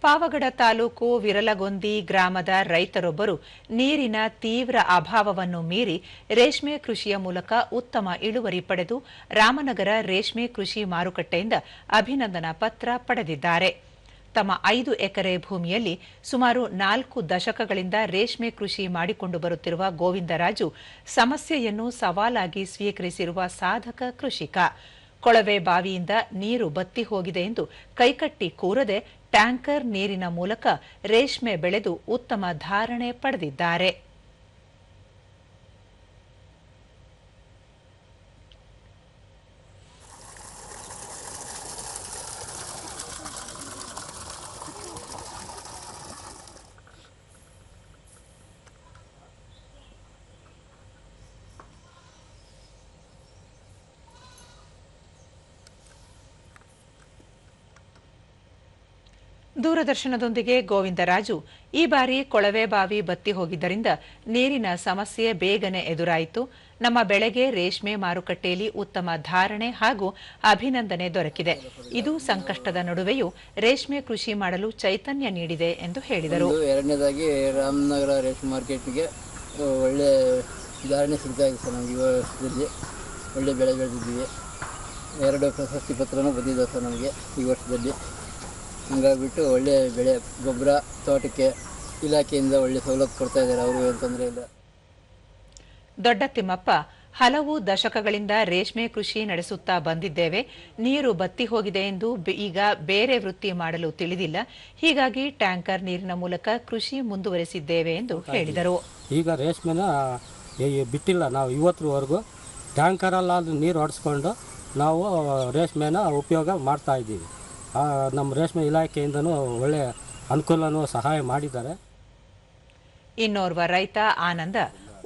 ಪಾವಗಡ ತಾಲೂಕು ವಿರಲಗೊಂದಿ ಗ್ರಾಮದ ರೈತರೊಬ್ಬರು ನೀರಿನ ತೀವ್ರ ಅಭಾವವನ್ನು ಮೀರಿ ರೇಷ್ಮೆ ಕೃಷಿಯ ಮೂಲಕ ಉತ್ತಮ ಇಳುವರಿ ಪಡೆದು ರಾಮನಗರ ರೇಷ್ಮೆ ಕೃಷಿ ಮಾರುಕಟ್ಟೆಯಿಂದ ಅಭಿನಂದನಾ ಪತ್ರ ಪಡೆದಿದ್ದಾರೆ. ತಮ್ಮ 5 ಎಕರೆ ಭೂಮಿಯಲ್ಲಿ ಸುಮಾರು 4 ದಶಕಗಳಿಂದ ರೇಷ್ಮೆ ಕೃಷಿ ಮಾಡಿಕೊಂಡು ಬರುತ್ತಿರುವ ಗೋವಿಂದರಾಜು ಸಮಸ್ಯೆಯನ್ನು ಸವಾಲಾಗಿ ಸ್ವೀಕರಿಸಿರುವ ಸಾಧಕ ಕೃಷಿಕ. ಕೊಳವೆ ಬಾವಿಯಿಂದ ನೀರು ಬತ್ತಿ ಹೋಗಿದೆ ಎಂದು ಕೈಕಟ್ಟಿ ಕೂರದೆ ಟ್ಯಾಂಕರ್ ನೀರಿನ ಮೂಲಕ ರೇಷ್ಮೆ ಬೆಳೆದು ಉತ್ತಮ ಧಾರಣೆ ಪಡೆದಿದ್ದಾರೆ. ದೂರದರ್ಶನದೊಂದಿಗೆ ಗೋವಿಂದರಾಜು, ಈ ಬಾರಿ ಕೊಳವೆ ಬಾವಿ ಬತ್ತಿ ಹೋಗಿದ್ದರಿಂದ ನೀರಿನ ಸಮಸ್ಯೆ ಬೇಗನೆ ಎದುರಾಯಿತು. ನಮ್ಮ ಬೆಳೆಗೆ ರೇಷ್ಮೆ ಮಾರುಕಟ್ಟೆಯಲ್ಲಿ ಉತ್ತಮ ಧಾರಣೆ ಹಾಗೂ ಅಭಿನಂದನೆ ದೊರಕಿದೆ. ಇದು ಸಂಕಷ್ಟದ ನಡುವೆಯೂ ರೇಷ್ಮೆ ಕೃಷಿ ಮಾಡಲು ಚೈತನ್ಯ ನೀಡಿದೆ ಎಂದು ಹೇಳಿದರು. ಎರಡನೇದಾಗಿ ರಾಮನಗರ ರೇಷ್ಮೆ ಮಾರ್ಕೆಟ್ಗೆ ಒಳ್ಳೆ ಧಾರಣೆ ಸಿಗ್ತಾ ಇದೆ ಸರ್. ನಮಗೆ ಈ ವರ್ಷದಲ್ಲಿ ಒಳ್ಳೆ ಬೆಳೆ ಬೆಳೆದಿದ್ದೀವಿ. 2 ಪ್ರಶಸ್ತಿ ಪತ್ರನೂ ಬಂದಿದೆ ಸರ್ ನಮಗೆ ಈ ವರ್ಷದಲ್ಲಿ. ಹಂಗಾಗ್ಬಿಟ್ಟು ಒಳ್ಳೆ ಬೆಳೆ ಗೊಬ್ಬರ ತೋಟಕ್ಕೆ ಇಲಾಖೆಯಿಂದ ಒಳ್ಳೆ ಸವಲತ್ತು ಕೊಡ್ತಾ ಇದ್ದಾರೆ. ಅವರು ಏನು ತೊಂದರೆ ಇಲ್ಲ. ದೊಡ್ಡ ತಿಮ್ಮಪ್ಪ, ಹಲವು ದಶಕಗಳಿಂದ ರೇಷ್ಮೆ ಕೃಷಿ ನಡೆಸುತ್ತಾ ಬಂದಿದ್ದೇವೆ. ನೀರು ಬತ್ತಿ ಹೋಗಿದೆ ಎಂದು ಈಗ ಬೇರೆ ವೃತ್ತಿ ಮಾಡಲು ತಿಳಿದಿಲ್ಲ. ಹೀಗಾಗಿ ಟ್ಯಾಂಕರ್ ನೀರಿನ ಮೂಲಕ ಕೃಷಿ ಮುಂದುವರೆಸಿದ್ದೇವೆ ಎಂದು ಹೇಳಿದರು. ಈಗ ರೇಷ್ಮೆನ ಬಿಟ್ಟಿಲ್ಲ. ನಾವು ಇವತ್ತರವರೆಗೂ ಟ್ಯಾಂಕರಲ್ಲಾದ್ರೂ ನೀರು ಹೊಡೆಸ್ಕೊಂಡು ನಾವು ರೇಷ್ಮೆನ ಉಪಯೋಗ ಮಾಡ್ತಾ ಇದ್ದೀವಿ. ನಮ್ಮ ರೇಷ್ಮೆ ಇಲಾಖೆಯಿಂದನೂ ಒಳ್ಳೆ ಅನುಕೂಲನೂ ಸಹಾಯ ಮಾಡಿದ್ದಾರೆ. ಇನ್ನೋರ್ವ ರೈತ ಆನಂದ,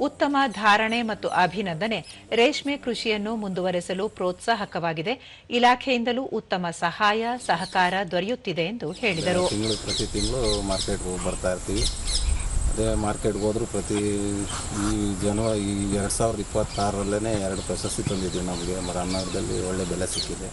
ಉತ್ತಮ ಧಾರಣೆ ಮತ್ತು ಅಭಿನಂದನೆ ರೇಷ್ಮೆ ಕೃಷಿಯನ್ನು ಮುಂದುವರೆಸಲು ಪ್ರೋತ್ಸಾಹಕವಾಗಿದೆ. ಇಲಾಖೆಯಿಂದಲೂ ಉತ್ತಮ ಸಹಾಯ ಸಹಕಾರ ದೊರೆಯುತ್ತಿದೆ ಎಂದು ಹೇಳಿದರು. ಪ್ರತಿ ತಿಂಗಳು ಮಾರ್ಕೆಟ್ಗೆ ಬರ್ತಾ ಇರ್ತೀವಿ. ಅದೇ ಮಾರ್ಕೆಟ್ಗೆ ಹೋದ್ರೂ ಈ 2026ರಲ್ಲೇ 2 ಪ್ರಶಸ್ತಿ ತಂದಿದ್ದೀವಿ. ನಮಗೆ ರಾಮನಗರದಲ್ಲಿ ಒಳ್ಳೆ ಬೆಲೆ ಸಿಕ್ಕಿದೆ.